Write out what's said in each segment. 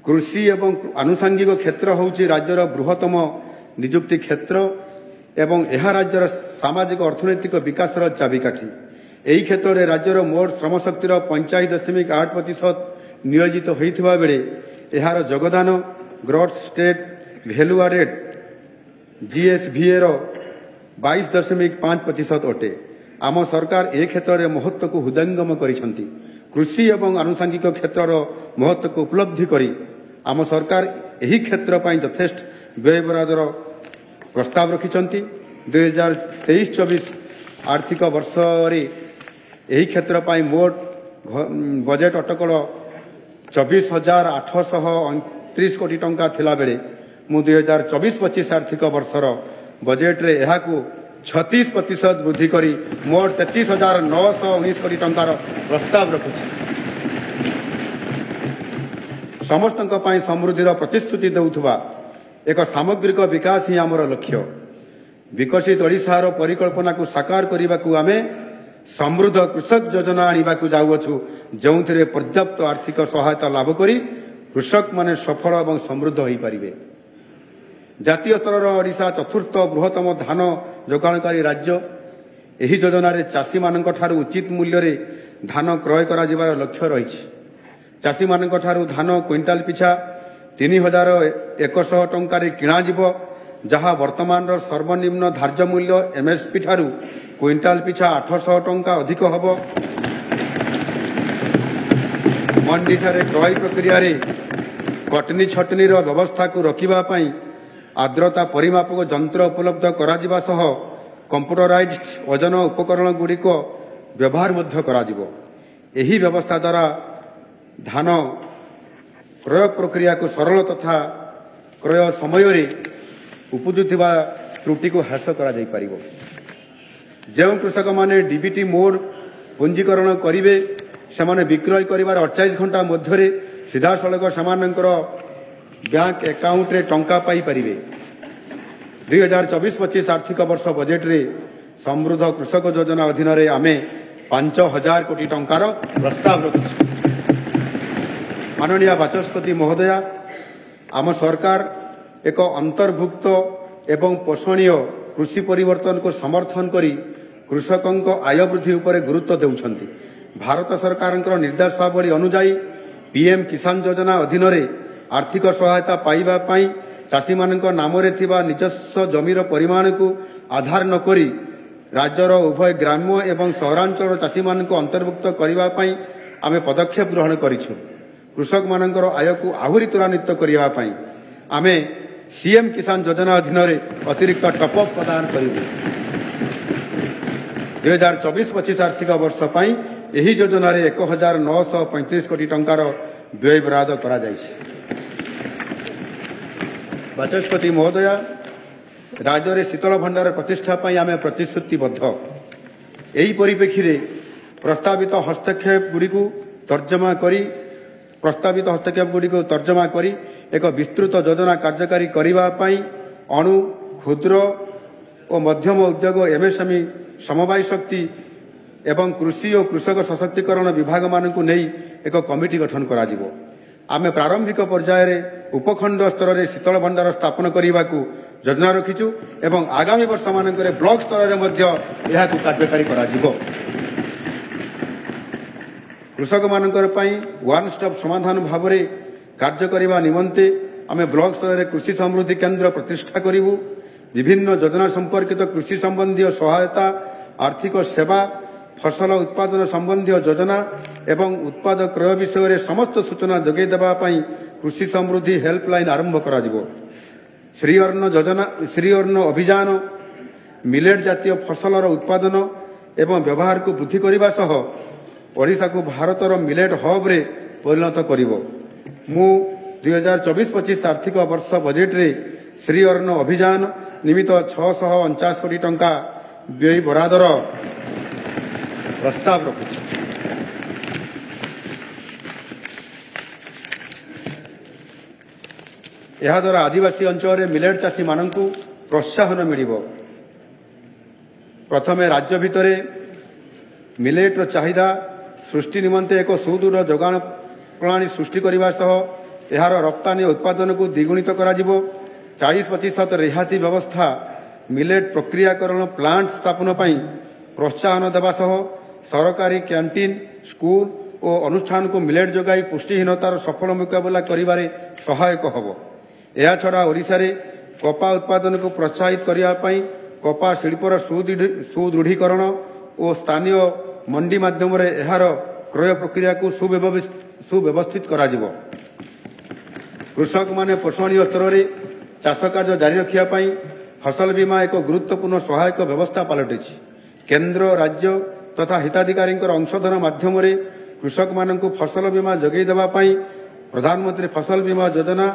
कृषि एवं आनुषंगिक क्षेत्र होउछि राज्यर बृहत्तम नियुक्ति क्षेत्र एवं यह राज्यर सामाजिक अर्थनैतिक विकासर चाबिकाठी। यही क्षेत्र में राज्यर मोट श्रमशक्तिर 85.8% नियोजित होइथिबा बेले एहार योगदान gross state value added GSVA 22.5% अटे। आम सरकार ए क्षेत्र में महत्व को हृदयंगम करिसेंती। कृषि एवं आनुषंगिक क्षेत्र महत्व को उपलब्धि करी आम सरकार यही क्षेत्र पर यथेष्ट व्यय बरादर प्रस्ताव रखिंट। 2023-24 आर्थिक वर्ष यही क्षेत्र पर मोट बजेट अटकल 24,829 कोटी टंका थिला बेले मु 2024-25 आर्थिक वर्षर बजेट रे एहाकू 36% वृद्धि करी मोट 33,919 कोटी टंकार प्रस्ताव रखुछि। समस्तक पई समृद्धिर प्रतिश्रुति देउथबा एक सामग्रिक विकास ही आमर लक्ष्य। विकसित ओडिशार परिकल्पना को साकार करने को आमे समृद्ध कृषक योजना आनिबाकू जाउछु, जोंथिरे पर्याप्त आर्थिक सहायता लाभ करी कृषक माने सफल और समृद्ध होई परिबे। जातीय स्तर ओडिशा चतुर्थ बृहत्तम धान जोगाणकारी राज्य। एही योजना रे चाषी मानक ठारू उचित मूल्य रे धान क्रय करा जिबार लक्ष्य रहिछि। चाषी मानक ठारू धान क्विंटाल पिछा 3,100 टंका रे किणा जिवो, जहा वर्तमान सर्वनिम्न धार्य मूल्य MSP ठारू क्विंटाल पिछा 800 टंका अधिक हबो। मंडी ठारे क्रय प्रक्रिया रे कटनी छटनी व्यवस्था को रखिबा पई आर्द्रता परिमापक यंत्र उपलब्ध करा जिबा सह कंप्यूटराइज्ड वजन उपकरण गुड़िक व्यवहार मध्य करा जिवो। एही व्यवस्था द्वारा धान क्रय प्रक्रिया को सरल तथा क्रय समय रे उपजुथिबा त्रुटि को ह्रास करा जाई परिबो। जो कृषक माने डीबीटी मोड पंजीकरण करिवे सेमाने विक्रय करिवार 48 घंटा मध्यरे सीधा सड़क सेमानकर बैंक अकाउंट रे टंका पाई परिवे। 2024-25 आर्थिक वर्ष बजेट रे समृद्ध कृषक योजना अधीन रे आमे 5,000 कोटी टंकार प्रस्ताव रखिछु। माननीय बाचस्पति महोदया, आम सरकार एक अंतर्भुक्त एवं पोषणीय कृषि परिवर्तन को समर्थन करी कृषकों आय वृद्धि उपर गुरुत्व देउछंती। भारत सरकार निर्देशावली अनुजाई PM किसान योजना अधीन रे आर्थिक सहायता पाइबा पाई चाषी मानक नाम रे थिबा निजस्व जमीर परिमाण को आधार न करी राज्यर उभय ग्राम्य एवं सहरांचल चाषी मानक अंतर्भुक्त करिबा पाई आमे पदक्षेप ग्रहण करिछु। कृषक मानकर आय को आहुरी त्वरान्वित करिबा पाई आमे CM किसान योजना अधीन रे अतिरिक्त टॉपअप प्रदान करिबु। 2024-25 आर्थिक वर्ष पाई एही योजना रे 1,935 कोटी टंकार व्यय बराद करा जायछि। बाचस्पति महोदया, राज्य में शीतल भंडार प्रतिष्ठा पाई आमे प्रतिश्रुतिबद्ध। एही परिप्रेक्षी रे प्रस्तावित हस्तक्षेप गुड़ी को तर्जमा करी एक विस्तृत योजना कार्यकारी करिबा पाई अणु क्षुद्र और मध्यम उद्योग MSME समवाय शक्ति एवं कृषि और कृषक सशक्तिकरण विभाग मानकु नहीं एक कमिटी गठन करा जिवो। आमे प्रारंभिक पर्याय रे उपखंड स्तर रे शीतल भंडार स्थापन करने को योजना रखिछु एवं आगामी वर्ष मानकरे ब्लॉक स्तर रे मध्य एहाकु कार्यकारी करा जिवो। कृषक मानकर पई वन स्टॉप समाधान भाव रे कार्य करने निमंते आमे ब्लॉक स्तर रे कृषि समृद्धि केंद्र प्रतिष्ठा करिवु। विभिन्न योजना संपर्कित कृषि संबंधी सहायता, आर्थिक सेवा, फसल उत्पादन संबंधी योजना एवं उत्पाद क्रय विषय में समस्त सूचना जोगे देबा पई कृषि समृद्धि हेल्पलाइन आरंभ करा जिवो। श्री अन्न अभियान मिलेट जातीय फसलर उत्पादन एवं व्यवहार को वृद्धि करने सह ओडिशा को भारतर मिलेट हब रे परिणत करिवो। मु 2024-25 आर्थिक वर्ष बजेट रे श्री अन्न अभियान निमित्त 649 कोटी टंका व्यय बरादर प्रस्ताव रखुछि। यह द्वारा आदिवासी अंचल में मिलेट चाषी मानकु प्रोत्साहन मिलिबो। प्रथमे राज्य भितर मिलेट चाहिदा सृष्टि निमंते एक सुदूर जोगाण प्रणाली सृष्टि करने सह ଏହାର ରପ୍ତାନୀ ଉତ୍ପାଦନକୁ ଦ୍ୱିଗୁଣିତ କରାଯିବ। 40% ରିହାତି ବ୍ୟବସ୍ଥା ମିଲେଟ୍ ପ୍ରକ୍ରିୟାକରଣ ପ୍ଲାଣ୍ଟ ସ୍ଥାପନ ପାଇଁ ପ୍ରୋତ୍ସାହନ ଦେବା ସହ ସରକାରୀ କ୍ୟାଣ୍ଟିନ୍, ସ୍କୁଲ ଓ ଅନୁଷ୍ଠାନକୁ ମିଲେଟ୍ ଯୋଗାଇ ପୁଷ୍ଟିହୀନତାର ସଫଳ ମୁକାବିଲା କରିବାରେ ସହାୟକ ହେବ। ଏହାଛଡ଼ା ଓଡ଼ିଶାରେ କପା ଉତ୍ପାଦନକୁ ପ୍ରୋତ୍ସାହିତ କରିବା ପାଇଁ କପା ଶିଳ୍ପର ସୁଦୃଢ଼ୀକରଣ ଓ ସ୍ଥାନୀୟ ମଣ୍ଡି ମାଧ୍ୟମରେ ଏହାର କ୍ରୟ ପ୍ରକ୍ରିୟାକୁ ସୁବ୍ୟବସ୍ଥିତ କରାଯିବ। କୃଷକମାନେ ପୋଷଣୀୟ ସ୍ତରରେ ଚାଷ କାର୍ଯ୍ୟ ଜାରି ରଖିବା ପାଇଁ ଫସଲ ବୀମା ଏକ ଗୁରୁତ୍ୱପୂର୍ଣ୍ଣ ସହାୟକ ବ୍ୟବସ୍ଥା ପାଲଟିଛି। କେନ୍ଦ୍ର, ରାଜ୍ୟ ତଥା ହିତାଧିକାରୀଙ୍କର ଅଂଶଧନ ମାଧ୍ୟମରେ କୃଷକମାନଙ୍କୁ ଫସଲ ବୀମା ଯୋଗାଇ ଦେବା ପାଇଁ ପ୍ରଧାନମନ୍ତ୍ରୀ ଫସଲ ବୀମା ଯୋଜନା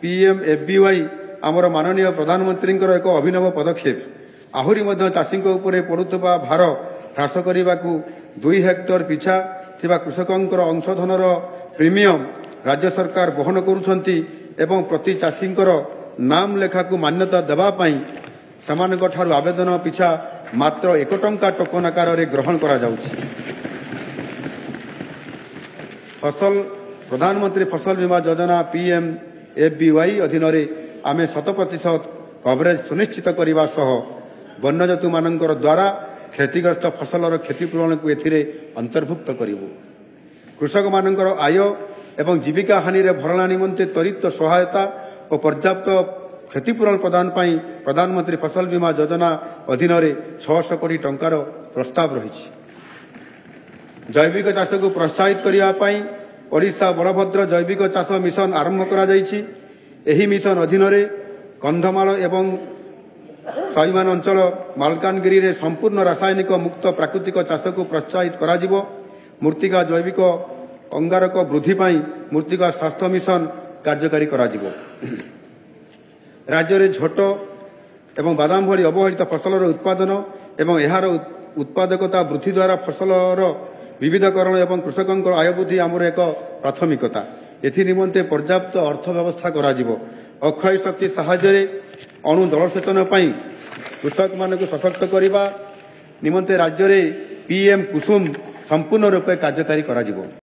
PMFBY ଆମର ମାନନୀୟ ପ୍ରଧାନମନ୍ତ୍ରୀଙ୍କର ଏକ ଅଭିନବ ପଦକ୍ଷେପ। ଆହୁରି ମଧ୍ୟ ଚାଷୀଙ୍କ ଉପରେ ପଡ଼ୁଥିବା ଭାର ହ୍ରାସ କରିବାକୁ 2 ହେକ୍ଟର ପିଛା ଥିବା କୃଷକଙ୍କର ଅଂଶଧନର ପ୍ରିମିୟମ ରାଜ୍ୟ ସରକାର ବହନ କରୁଛନ୍ତି ଏବଂ ପ୍ରତି ଚାଷୀଙ୍କର ନାମ ଲେଖାକୁ ମାନ୍ୟତା ଦେବା ପାଇଁ ସେମାନଙ୍କଠାରୁ ଆବେଦନ ପିଛା ମାତ୍ର 1 ଟଙ୍କା ଟୋକନ ଆକାରରେ ଗ୍ରହଣ କରାଯାଉଛି। ପ୍ରଧାନମନ୍ତ୍ରୀ ଫସଲ ବୀମା ଯୋଜନା PMFBY ଅଧୀନରେ ଆମେ 100% କଭରେଜ ସୁନିଶ୍ଚିତ କରିବା ସହ ବନ୍ୟଜନ୍ତୁମାନଙ୍କର ଦ୍ୱାରା କ୍ଷତିଗ୍ରସ୍ତ ଫସଲର କ୍ଷତିପୂରଣକୁ ଏଥିରେ ଅନ୍ତର୍ଭୁକ୍ତ କରିବୁ। କୃଷକମାନଙ୍କର ଆୟ ଏବଂ ଜୀବିକା ହାନିରେ ଭରଣା ନିମନ୍ତେ ତ୍ୱରିତ ସହାୟତା ଓ ପର୍ଯ୍ୟାପ୍ତ କ୍ଷତିପୂରଣ ପ୍ରଦାନ ପାଇଁ ପ୍ରଧାନମନ୍ତ୍ରୀ ଫସଲ ବୀମା ଯୋଜନା ଅଧୀନରେ 600 କୋଟି ଟଙ୍କାର ପ୍ରସ୍ତାବ ରହିଛି। ଜୈବିକ ଚାଷକୁ ପ୍ରୋତ୍ସାହିତ କରିବା ପାଇଁ ଓଡ଼ିଶା ବଳଭଦ୍ର ଜୈବିକ ଚାଷ ମିଶନ ଆରମ୍ଭ କରାଯାଇଛି। ଏହି ମିଶନ ଅଧୀନରେ କନ୍ଧମାଳ ଏବଂ ସଇମାନ ଅଞ୍ଚଳ ମାଲକାନଗିରିରେ ସମ୍ପୂର୍ଣ୍ଣ ରାସାୟନିକ ମୁକ୍ତ ପ୍ରାକୃତିକ ଚାଷକୁ ପ୍ରୋତ୍ସାହିତ କରାଯିବ। ମୃତ୍ତିକା ଜୈବିକ ଅଙ୍ଗାରକ ବୃଦ୍ଧି ପାଇଁ ମୃତ୍ତିକା ସ୍ୱାସ୍ଥ୍ୟ ମିଶନ କାର୍ଯ୍ୟକାରୀ କରାଯିବ। ରାଜ୍ୟରେ ଝୋଟ ଏବଂ ବାଦାମ ଭଳି ଅବହେଳିତ ଫସଲର ଉତ୍ପାଦନ ଏବଂ ଏହାର ଉତ୍ପାଦକତା ବୃଦ୍ଧି ଦ୍ୱାରା ଫସଲର ବିବିଧକରଣ ଏବଂ କୃଷକଙ୍କର ଆୟ ବୃଦ୍ଧି ଆମର ଏକ ପ୍ରାଥମିକତା। ଏଥି ନିମନ୍ତେ ପର୍ଯ୍ୟାପ୍ତ ଅର୍ଥ ବ୍ୟବସ୍ଥା କରାଯିବ। ଅକ୍ଷୟ ଶକ୍ତି ସାହାଯ୍ୟରେ ଅଣୁ ଜଳସେଚନ ପାଇଁ କୃଷକମାନଙ୍କୁ ସଶକ୍ତ କରିବା ନିମନ୍ତେ ରାଜ୍ୟରେ PM କୁସୁମ ସମ୍ପୂର୍ଣ୍ଣ ରୂପେ କାର୍ଯ୍ୟକାରୀ କରାଯିବ।